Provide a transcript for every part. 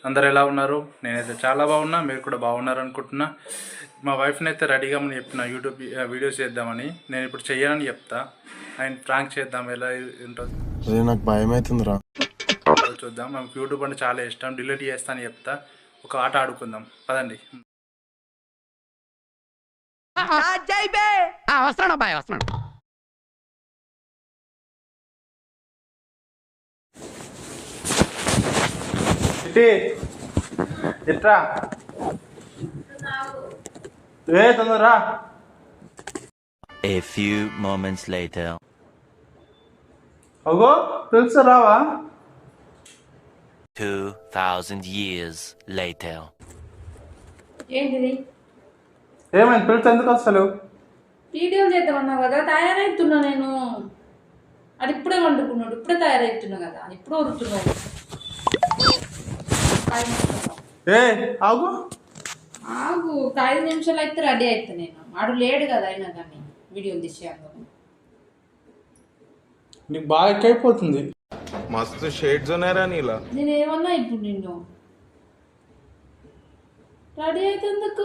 అందరు ఎలా ఉన్నారు? నేనైతే చాలా బాగున్నా, మీరు కూడా బాగున్నారు అనుకుంటున్నా. మా వైఫ్ని అయితే రెడీగా అని చెప్పిన యూట్యూబ్ వీడియోస్ చేద్దామని. నేను ఇప్పుడు చెయ్యనని చెప్తా, ఆయన ప్రాంక్ చేద్దాం ఎలా ఉంటుంది. నాకు భయం అవుతుందిరా. చూద్దాం. మనకు యూట్యూబ్ అంటే చాలా ఇష్టం, డిలీట్ చేస్తా అని చెప్తా. ఒక ఆట ఆడుకుందాం పదండి. వస్తున్నాడు అబ్బాయి, వస్తున్నాడు. ఎట్రా తొందరరా. A few moments later. అగో తెలుసా రావా? 2000 years later. ఏంటిది? ఏమైంది? పిలిచి ఎందుకు వస్తలేవు? వీడియోలు చేద్దామన్నావు కదా, తయారవుతున్నా నేను. అది ఇప్పుడే వండుకున్నాడు, ఇప్పుడే తయారవుతున్నా కదా, ఇప్పుడు వదులుతున్నాడు. ఆగు ఆగు, ఒక 5 నిమిషాలు అయితే రెడీ అవుతా నేను. ఆడు లేడు కదా అయినా కానీ వీడియోలు తీసేయాలి. నీకు బాగా ఎక్కువైపోతుంది. మస్తు షేడ్స్ ఉన్నారా నీలా? నేను ఏమన్నా ఇప్పుడు నిన్ను రెడీ అయితే ఎందుకు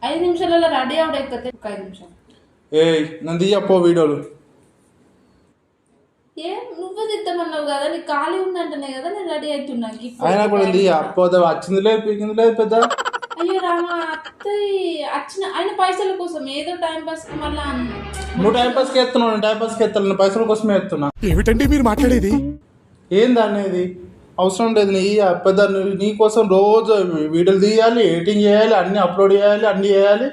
5 నిమిషాలలో రెడీ అవడం ఎక్కతే. ఒక 5 నిమిషాలు నన్ను తీయపో వీడియోలు. ఏం నువ్వు తిద్దామన్నావు కదా, నీకు ఖాళీ ఉందంటేనే కదా నేను రెడీ అవుతున్నా. ఆయన కూడా పోతే వచ్చింది లేదు, పీకింది లేదు పెద్ద. అయ్యో రామా, వచ్చిన ఆయన పైసల కోసం ఏదో టైం పాస్ మళ్ళా. నువ్వు టైం పాస్కి ఎత్తున్నావు, నేను టైం పాస్కి ఎత్తాను, నేను పైసల కోసమే ఎత్తున్నా. ఏమిటండి మీరు మాట్లాడేది? ఏంది అనేది అవసరం లేదు. పెద్ద నీ కోసం రోజు వీడియోలు తీయాలి, ఎడిటింగ్ చేయాలి, అన్ని అప్లోడ్ చేయాలి, అన్ని చేయాలి.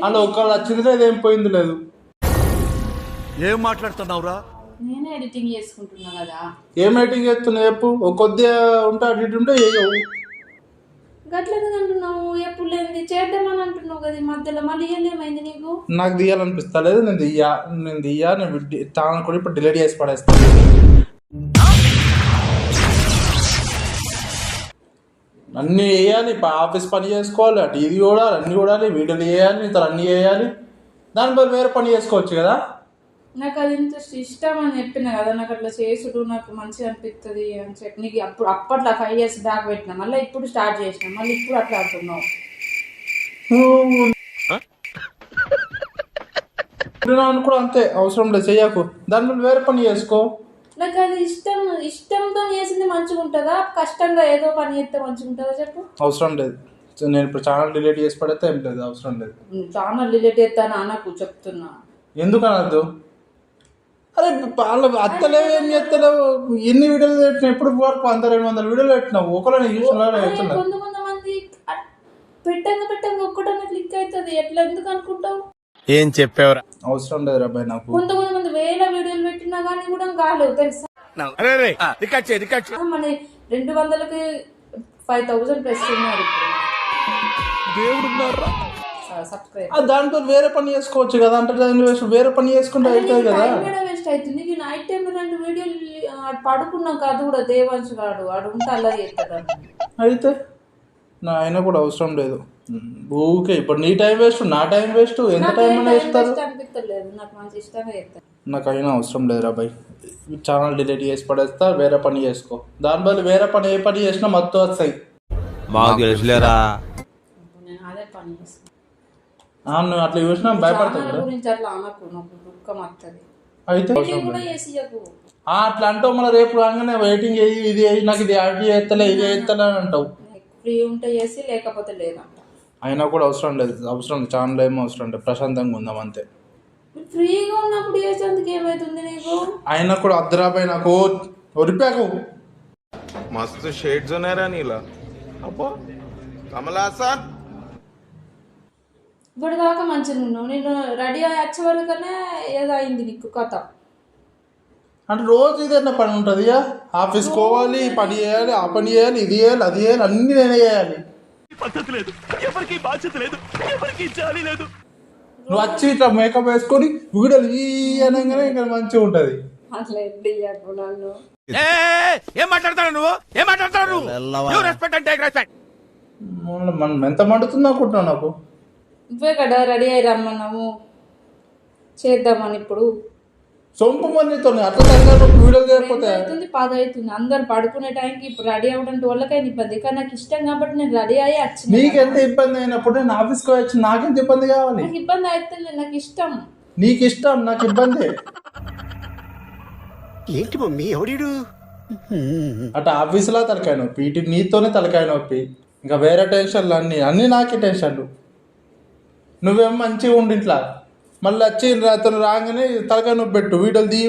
అలా ఒకళ్ళు వచ్చింది లేదు, ఏం పోయింది లేదు. ఏం మాట్లాడుతున్నావురా? నేనే ఎడిటింగ్ చేసుకుంటున్నా కదా. ఏం ఎడిటింగ్ చేస్తున్నా చెప్పు. ఒక కొద్దిగా ఉంటే అటు ఇటు ఉంటే వేయవు. గట్లేదు అంటున్నావు, ఎప్పుడు లేనిది చేద్దామని అంటున్నావు కదా, మధ్యలో మళ్ళీ ఏమైంది నీకు? నాకు తీయాలనిపిస్తా లేదు, నేను ఛానల్ కూడా ఇప్పుడు డిలీట్ చేసి పడేస్తాను. అన్నీ వేయాలి, ఆఫీస్ పని చేసుకోవాలి, అటు ఇది చూడాలి, అన్నీ చూడాలి, వీడియోలు చేయాలి, ఇతర అన్నీ చేయాలి. దాని బదులు వేరే పని చేసుకోవచ్చు కదా. నాకు అది ఇంట్రెస్ట్ ఇష్టం అని చెప్పిన కదా, నాకు అట్లా చేసుడు నాకు మంచిగా అనిపిస్తుంది అని చెప్పి నీకు అప్పట్లో 5 years బ్యాక్ పెట్టినా, మళ్ళీ ఇప్పుడు స్టార్ట్ చేసిన, మళ్ళీ ఇప్పుడు అట్లా అంటున్నావు. కూడా అంతే, అవసరం లేదు, చెయ్యకు. దాని బదులు వేరే పని చేసుకో. నాకు అది ఇష్టంతో చేసింది మంచిగా ఉంటుందా, కష్టంగా ఏదో పని చేస్తే మంచిగా ఉంటుందా చెప్పు. అవసరం లేదు, నేను ఇప్పుడు ఛానల్ డిలీట్ చేసి పడితే ఏం లేదు, అవసరం లేదు. ఛానల్ డిలీట్ చేస్తానా నాకు చెప్తున్నా. ఎందుకు అనద్దు? అరే వాళ్ళ అత్తలేవు, ఏం చేస్తలేవు, ఎన్ని వీడియోలు పెట్టినా, ఎప్పుడు వరకు 100-200 వీడియోలు పెట్టినావు. ఒకళ్ళని చూసిన కొంతమంది పెట్టంగా ఒక్కటన్నా క్లిక్ అవుతుంది, ఎట్లా ఎందుకు అనుకుంటావు? ఏం చెప్పేవరా? అవసరం లేదు రాబాయ్ నాకు. కొంతమంది 1000 వీడియోలు పెట్టినా కానీ కూడా కాలేవు తెలుసా. మన 200కి 5000 ప్లస్ ఉన్నారు సబ్స్క్రైబ్. దాంతో వేరే పని చేసుకోవచ్చు కదా, అంటే వేరే పని చేసుకుంటే అవుతుంది కదా. వేస్ట్ అవుతుంది. నైట్ టైం 2 వీడియోలు పడుకున్నాక అది కూడా దేవాంశ్ గాడు ఆడు ఉంటే అలా చేస్తాడు. అయితే నా అయినా కూడా అవసరం లేదు. ఊకే ఇప్పుడు నీ టైం వేస్ట్, నా టైం వేస్ట్, ఎంత టైం అయినా వేస్తారు. అనిపించలేదు, నాకు మంచి ఇష్టంగా చేస్తాను. నాకు అయినా అవసరం లేదు రాబాయ్. ఛానల్ డిలీట్ చేసి పడేస్తా, వేరే పని చేసుకో. దాని బదులు వేరే పని ఏ పని చేసినా మొత్తం వస్తాయి. నేను అదే పని చేస్తాను. నువ్వు అట్లా చూసినా భయపడతావు గురించి అట్లా అనకు, నాకు దుఃఖం వస్తుంది. అయితే అట్లా అంటావు, మళ్ళీ రేపు రాగానే వెయిటింగ్ చేయి, ఇది నాకు ఇది యాడ్ చేస్తలే, ఇది చేస్తలే అని అంటావు. ఫ్రీ ఉంటే చేసి, లేకపోతే లేదంట. అయినా కూడా అవసరం లేదు, ఛానల్ ఏమో అవసరం లేదు, ప్రశాంతంగా ఉందాం అంతే. ఫ్రీగా ఉన్నప్పుడు చేసేందుకు ఏమైతుంది నీకు? అయినా కూడా అద్దరాపై నాకు ఒరిపాకు. మస్తు షేడ్స్ ఉన్నారా నీలా? అబ్బో కమలాసన్, ఇప్పుడు దాకా మంచిగా ఉన్నావు, నేను రెడీ వచ్చే వరకనే ఏదో అయింది నీకు కథ. అంటే రోజు ఇదేనా పని ఉంటుంది? ఆఫీస్ పోవాలి, పని చేయాలి, ఆ పని చేయాలి, ఇది చేయాలి, అది చేయాలి, అన్ని నేనే చేయాలి. నువ్వు వచ్చి ఇట్లా మేకప్ వేసుకొని వీడియోలు అనగానే ఇంకా మంచిగా ఉంటుంది. అట్లా నన్ను ఏం మాట్లాడతాడు నువ్వు? ఏం మాట్లాడతాడు నువ్వు? మనం ఎంత మండుతుంది అనుకుంటున్నావు నాకు? నువ్వే కదా రెడీ అయ్యి రమ్మన్నాము చేద్దామని. ఇప్పుడు సొంపు మందితో అట్లా తగ్గ వీడియోలు చేయకపోతే అవుతుంది 10 అవుతుంది అందరు పడుకునే టైంకి ఇప్పుడు రెడీ అవ్వడం వాళ్ళకైనా ఇబ్బంది కానీ నాకు ఇష్టం కాబట్టి నేను రెడీ అయ్యి వచ్చిన నీకెంత ఇబ్బంది అయినప్పుడు నేను ఆఫీస్కి వచ్చి నాకెంత ఇబ్బంది కావాలి? నాకు ఇబ్బంది అయితే నాకు ఇష్టం. నీకు ఇష్టం, నాకు ఇబ్బంది. ఏంటి మమ్మీ ఎవడీడు? అటు ఆఫీసులో తలకాయ నొప్పి, ఇటు నీతోనే తలకాయ నొప్పి, ఇంకా వేరే టెన్షన్లు అన్నీ నాకే టెన్షన్లు. నువ్వేమో మంచిగా ఉండి ఇంట్లో మళ్ళీ వచ్చి అతను రాగానే తలకాయ నొప్పి పెట్టు, వీడియోలు తీ.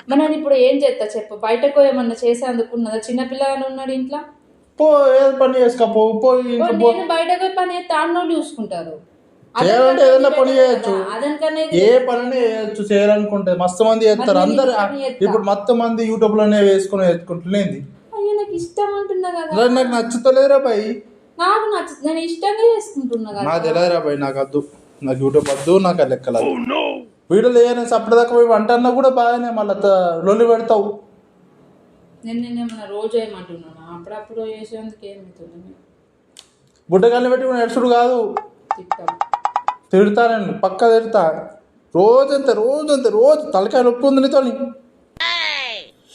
మరి నేను ఇప్పుడు ఏం చేస్తా చెప్పు? బయటకు ఏమన్నా చేసేందుకున్నదా? చిన్నపిల్లగానే ఉన్నాడు ఇంట్లో. పో ఏదో పని చేసుకోపో, నేను బయటకు పని చేస్తే ఆడనోళ్ళు చూసుకుంటారు. చేయాలంటే ఏదైనా పని చేయొచ్చు, అదనికన్నా ఏ పని చేయొచ్చు. చేయాలనుకుంటే మస్తు మంది చేస్తారు అందరు. ఇప్పుడు మొత్తం మంది యూట్యూబ్ లోనే వేసుకుంటులేంది. అయ్యో నాకు ఇష్టం అంటున్నా కదా. నాకు నచ్చుతలేరా బాయ్, నాకు నచ్చుతుంది, నేను ఇష్టంగా చేసుకుంటున్నా కదా. నాకు తెలియదురా బాయ్, నాకు వద్దు, నాకు యూట్యూబ్ వద్దు, నాకు అది లెక్కలేదు. వీడియోలు వేయని అప్పటిదాకా పోయి వంట అన్నా కూడా బాగానే మళ్ళీ లొల్లి పెడతావు. నేనేమన్నా రోజు ఏమంటున్నాను, అప్పుడప్పుడు చేసేందుకు ఏమవుతుంది? బుడ్డగాల్ని పెట్టి నడుచుడు కాదు, తిడతా నేను పక్కా తిడతా. రోజు తలకాయ నొప్పి ఉంది నీతో.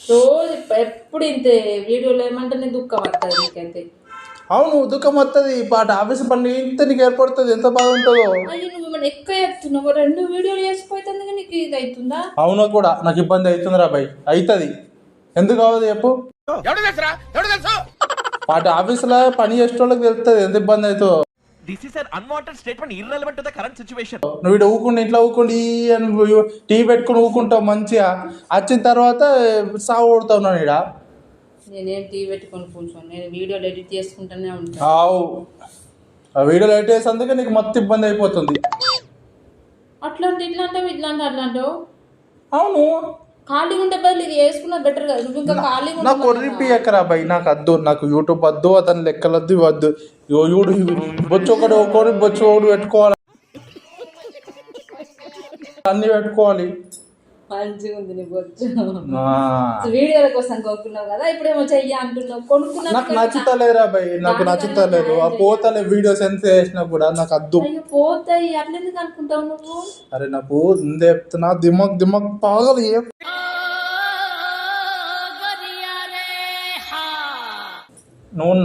రోజు ఎప్పుడు ఇంతే వీడియోలు ఏమంటే దుఃఖం వస్తుంది నీకైతే. అవును దుఃఖం వస్తుంది, పాట ఆఫీస్ పని ఇంత నీకు ఏర్పడుతుంది, ఎంత బాగుంటుందో. అయ్యో నువ్వు మనం ఎక్కువ చెప్తున్నావు, 2 వీడియోలు చేసిపోతుంది నీకు ఇది అవుతుందా? అవును కూడా నాకు ఇబ్బంది అవుతుంది రా బాయ్, అవుతుంది. ఎందుకు అవ్వదు చెప్పు? పాట ఆఫీసులో పని చేసే వాళ్ళకి తెలుస్తుంది ఎంత ఇబ్బంది అవుతుందో. This is an unwanted statement irrelevant to the current situation. నువ్వు ఇటు ఊకుండి ఇంట్లో ఊకుండి అని టీ పెట్టుకుని ఊకుంటావు మంచిగా, వచ్చిన తర్వాత సాగు కొడతావు నన్ను ఇడ. నేనేం టీ పెట్టుకొని కూర్చోను, నేను వీడియోలు ఎడిట్ చేసుకుంటూనే ఉంటాను. ఆవు ఆ వీడియోలు ఎడిట్ చేసేందుకే నీకు మొత్తం ఇబ్బంది అయిపోతుంది. అట్లాంటి అట్లాంటావు. అవును ఖాళీగా ఉంటే బదులు ఇది వేసుకున్నది బెటర్ కదా. నువ్వు ఇంకా ఖాళీగా నాకు కొర్రిపి ఎక్కరా బాయ్, నాకు వద్దు, నాకు యూట్యూబ్ వద్దు, అతని లెక్కలొద్దు వద్దు. బొచ్చు ఒకటి పెట్టుకోవాలి, అన్ని పెట్టుకోవాలి. మంచిగా ఉంది నీకు వచ్చు. వీడియోల కోసం కొనుక్కున్నావు కదా, ఇప్పుడేమో చెయ్యి అంటున్నావు. కొనుక్కున్నా నాకు నచ్చుతలేరా బాయ్, నాకు నచ్చుతలేదు. ఆ పోతలే వీడియోస్ ఎంత చేసినా కూడా నాకు వద్దు. పోతాయి అట్లా ఎందుకు అనుకుంటావు నువ్వు? అరే నాకు చెప్తున్నా, దిమాగ్ పాగలు. నువ్వు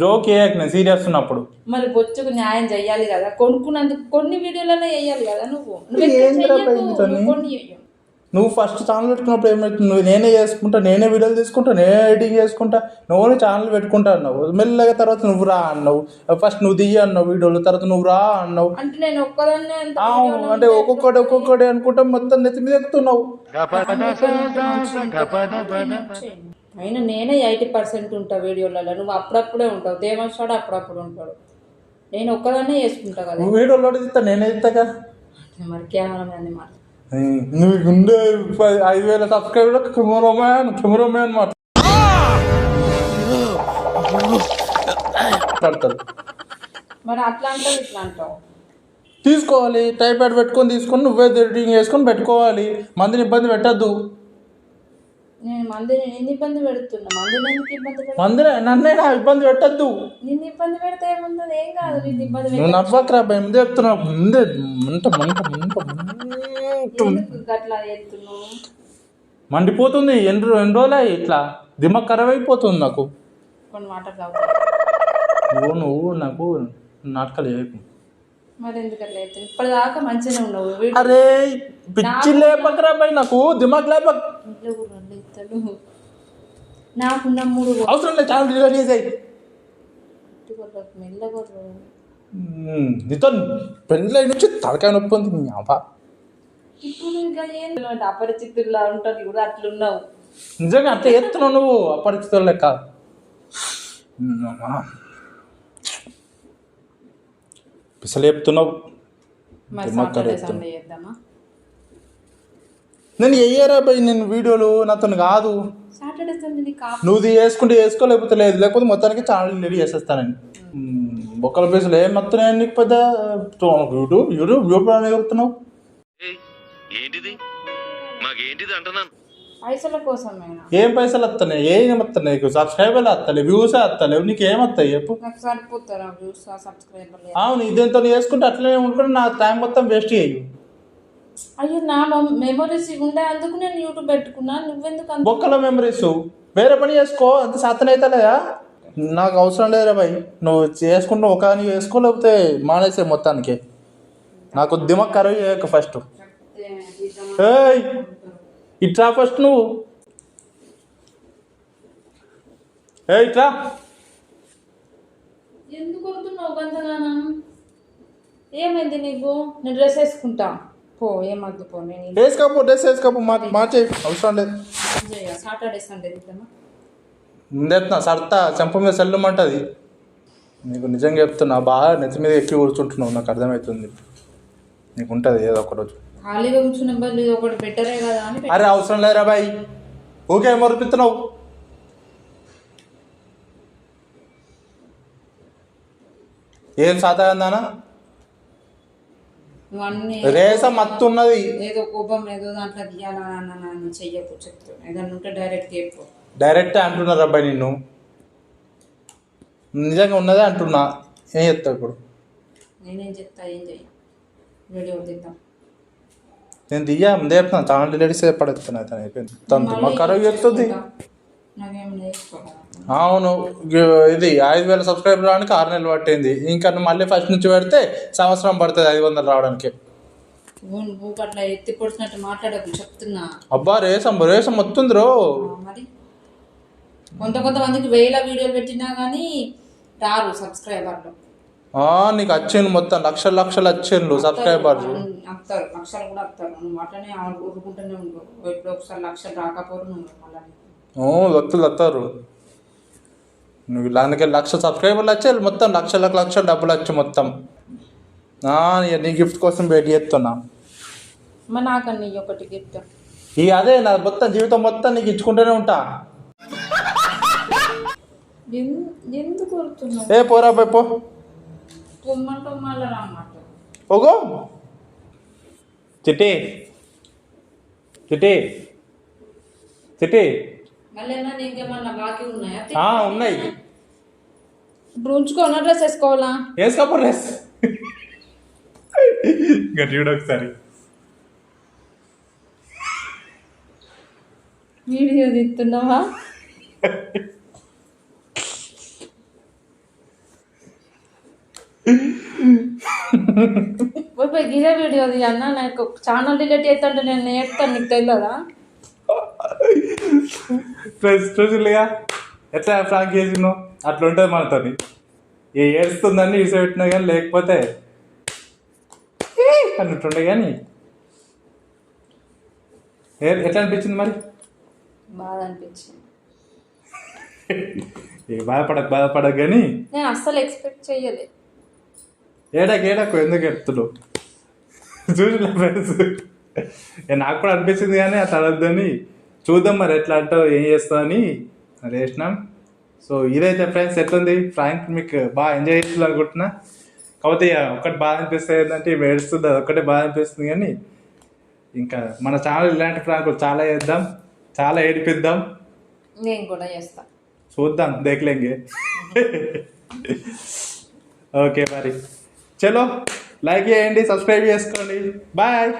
జోక్ వేయకు, నేను సీరియస్ ఉన్నప్పుడు. మరి బొచ్చుకు న్యాయం చెయ్యాలి కదా, కొనుక్కున్నందుకు కొన్ని వీడియోలలో వేయాలి కదా. నువ్వు ఫస్ట్ ఛానల్ పెట్టుకున్నప్పుడు ఏమవుతుంది, నువ్వు నేనే చేసుకుంటా, నేనే వీడియోలు తీసుకుంటా, నేనే ఎడిటింగ్ చేసుకుంటా, నువ్వు ఛానల్ పెట్టుకుంటా అన్నావు. మెల్లగా తర్వాత నువ్వు రా అన్నావు, ఫస్ట్ నువ్వు దియ్య అన్నావు వీడియోలు, తర్వాత నువ్వు రా అన్నావు. అంటే నేను ఒక్కదాన్నే అంటే ఒక్కొక్కటి అనుకుంటా మొత్తం నెత్తి మీద ఎక్కుతున్నావు. అయినా నేనే 80% ఉంటా వీడియోలలో, నువ్వు అప్పుడప్పుడే ఉంటావు. దేవస్థాడు అప్పుడప్పుడు ఉంటాడు, నేను ఒక్కదాన్నే చేసుకుంటా కదా. నువ్వు వీడియోలో ఇస్తా, నేనే ఇస్తాగా. మరి కెమెరామెన్ మాట నువ్వు ఉండే 5,000 సబ్స్క్రైబర్ కెమెరామ్యాన్ మాట్లాడతాడు. మరి అట్లా అంటావు ఇట్లా అంటావు. తీసుకోవాలి, టైప్యాడ్ పెట్టుకొని తీసుకొని నువ్వే ఎడిటింగ్ చేసుకొని పెట్టుకోవాలి. మందిని ఇబ్బంది పెట్టద్దు. నేను మందిని ఎన్ని ఇబ్బంది పెడుతున్నా? మందిని ఎందుకు ఇబ్బంది పెడతా? మందిని నన్నే ఇబ్బంది పెట్టద్దు. నిన్ను ఇబ్బంది పెడితే ఏముంది? ఏం కాదు, నిన్ను ఇబ్బంది నువ్వు నవ్వకరా భయ, ముందే చెప్తున్నా. ముందే అట్లా చేస్తున్నావు, మండిపోతుంది. ఎన్ని రోజులే ఇట్లా దిమాగ్ ఖరాబ్ అయిపోతుంది నాకు. కొన్ని మాటలు కావు. నువ్వు నాకు నాటకాలు చేయకు. మరి ఎందుకు అట్లా అవుతుంది? ఇప్పటిదాకా మంచిగానే ఉన్నావు. అరే పిచ్చి లేపకరా భయ్, నాకు దిమాగ్ లేపక్. నాకున్న 3 అవసరం లేదు, ఛానల్ డిలీట్ చేసాయి. నీతో పెళ్ళి నుంచి తలకాయ నొప్పి ఉంది. మీ అబ్బా ఇప్పుడు ఇంకా ఏం అపరిచితుల్లా ఉంటుంది కూడా అట్లున్నావు. నిజంగా అట్లా ఎత్తున్నావు నువ్వు, అపరిచితులు లెక్క. పిసలు చెప్తున్నావు. నేను వెయ్యరా భయ్, నేను వీడియోలు నాతో కాదు. నువ్వు వేసుకుంటే వేసుకో, లేకపోతే లేదు. లేకపోతే మొత్తానికి ఛానల్ రెడీ చేసేస్తానని. బొక్కల పైసలు ఏం మొత్తం నీకు పెద్ద యూట్యూబ్ అని చెప్తున్నావు. పైసల కోసమేనా? ఏం పైసలు వస్తున్నాయి? ఏం వస్తున్నాయి నీకు? సబ్స్క్రైబర్లు వస్తలే, వ్యూస్ వస్తలేవు, నీకు ఏమొస్తాయి చెప్పు? నాకు సరిపోతారా వ్యూస్, సబ్స్క్రైబర్లు? అవును, ఇదేంతో వేసుకుంటే అట్లనే ఉంటుకుంటే నా టైం మొత్తం వేస్ట్ చేయు. అయ్యో నా మెమరీస్ ఉండే అందుకు నేను యూట్యూబ్ పెట్టుకున్నా. నువ్వెందుకు అంత బొక్కల మెమరీస్ వేరే పని చేసుకో, అంత సాధన అయితే లేదా? నాకు అవసరం లేదురా భయ్, నువ్వు చేసుకుంటూ ఒక నీవు వేసుకో, లేకపోతే మానేసే మొత్తానికి. నాకు దిమాగ్ ఖరాబ్ చేయక ఫస్ట్. ఏయ్ ఇట్రా ఫస్ట్ నువ్వు, ఏ ఇట్రా. ఎందుకు కొడుతున్నావు గంతగానం? ఏమైంది నీకు? నేను డ్రెస్ వేసుకుంటా పో, ఏమద్దు పో. నేను వేసుకోపో, డ్రెస్ వేసుకోపో, మార్చే అవసరం లేదు. Saturday Sunday తింటామా? ముందెత్తున్నా సర్తా చెంప మీద సెల్లమంటది. నీకు నిజంగా చెప్తున్నా, బాగా నెత్తి మీద ఎక్కి కూర్చుంటున్నావు, నాకు అర్థమవుతుంది. నీకు ఉంటుంది ఏదో ఒక రోజు. ఖాళీగా కూర్చున్న బదులు ఇది ఒకటి బెటరే కదా అని. అరే అవసరం లేదురా బాయ్, ఓకే మొరిపిస్తున్నావు. ఏం సాతాగందానా? నువ్వన్నీ రేసం మత్తు ఉన్నది. ఏదో కోపం ఏదో దాంట్లో తీయాలని చెయ్యకు చెప్తాను. ఏదన్నా ఉంటే డైరెక్ట్ చెప్పు. డైరెక్టే అంటున్నారు అబ్బాయి నిన్ను, నిజంగా ఉన్నదే అంటున్నా. ఏం చెప్తావు ఇప్పుడు? నేనేం చెప్తా, ఏం చెయ్య. వీడియో తీద్దాం. నేను దియ్యా ముందే చెప్తాను, ఛానల్ డిలీట్ పడేస్తాను. అయితే అయిపోయింది, తను ఖరాబ్ చెప్తుంది. నాకేం నేర్చుకోవాలి. అవును, ఇది 5,000 సబ్స్క్రైబర్ రావడానికి 6 నెలలు పట్టింది. ఇంకా మళ్ళీ ఫస్ట్ నుంచి పెడితే సంవత్సరం పడుతుంది 500 రావడానికి. నువ్వు అట్లా ఎత్తి పొడిచినట్టు మాట్లాడకు చెప్తున్నా. అబ్బా రేసం మొత్తుంది రో. మరి కొంతమందికి 1000 వీడియోలు పెట్టినా కానీ రారు సబ్స్క్రైబర్లు. నీకు వచ్చిండు మొత్తం లక్షలు వచ్చిండ్రు సబ్స్క్రైబర్లు. వస్తారు, లక్షలు కూడా వస్తారు. నువ్వు అట్లనే ఊరుకుంటూనే ఉంటావు. ఎప్పుడు ఒకసారి లక్షలు రాకపోరు నువ్వు మళ్ళీ వస్తారు. నువ్వు అందుకే 1,00,000 సబ్స్క్రైబర్లు వచ్చాయి, మొత్తం లక్షలు డబ్బులు వచ్చి మొత్తం. నీ గిఫ్ట్ కోసం వెయిట్ చేస్తున్నా. మరి నాకన్నా ఒకటి గిఫ్ట్ ఇక అదే నా మొత్తం జీవితం మొత్తం నీకు ఇచ్చుకుంటూనే ఉంటా. ఎందుకు కోరుతున్నావు? ఏ పోరా పోయి పో. పొమ్మంటూ మళ్ళీ రమ్మాట. పోగో చిట్టి చిట్టి చిట్టి. మళ్ళీ ఏమన్నా ఇంకేమన్నా బాకీ ఉన్నాయా? ఉన్నాయి. ఇప్పుడు ఉంచుకోనా? డ్రెస్ వేసుకోవాలా? వేసుకోపో డ్రెస్. చూడు ఒకసారి వీడియో తీస్తున్నావా? పోయి గిరే వీడియో అన్న. నాకు ఛానల్ డిలీట్ అవుతుంటే నేను నేర్తాను, నీకు తెలియదా? చూసిగా ఎట్లా ఫ్రాంక్ చేసినావు, అట్లా ఉంటుంది మనతో. ఏడుస్తుందని ఇసు పెట్టినా కానీ, లేకపోతే అన్నట్టుండే. కానీ ఎట్లా అనిపించింది మరి? బాధ అనిపించింది. బాధపడక కానీ నేను అస్సలు ఎక్స్పెక్ట్ చెయ్యలే. ఏడాకు ఎందుకు ఎడుతున్నావు? చూసిలే ఫ్రెండ్స్, నాకు కూడా అనిపించింది కానీ అట్లా అడద్దని. చూద్దాం మరి ఎట్లా అంటావు, ఏం చేస్తావు అని అది వేసినాం. సో ఇదైతే ఫ్రెండ్స్ ఎట్లుంది ఫ్రాంక్, మీకు బాగా ఎంజాయ్ చేస్తుంది అనుకుంటున్నా. కాకపోతే ఒకటి బాధ అనిపిస్తుంది ఏంటంటే ఏడుస్తుంది, అది ఒక్కటే బాధ అనిపిస్తుంది. కానీ ఇంకా మన ఛానల్ ఇలాంటి ఫ్రాంకులు చాలా చేద్దాం, చాలా ఏడిపిద్దాం. నేను కూడా చేస్తా, చూద్దాం దేఖలేంగే. ఓకే మరి చలో, లైక్ చేయండి, సబ్స్క్రైబ్ చేసుకోండి. బాయ్.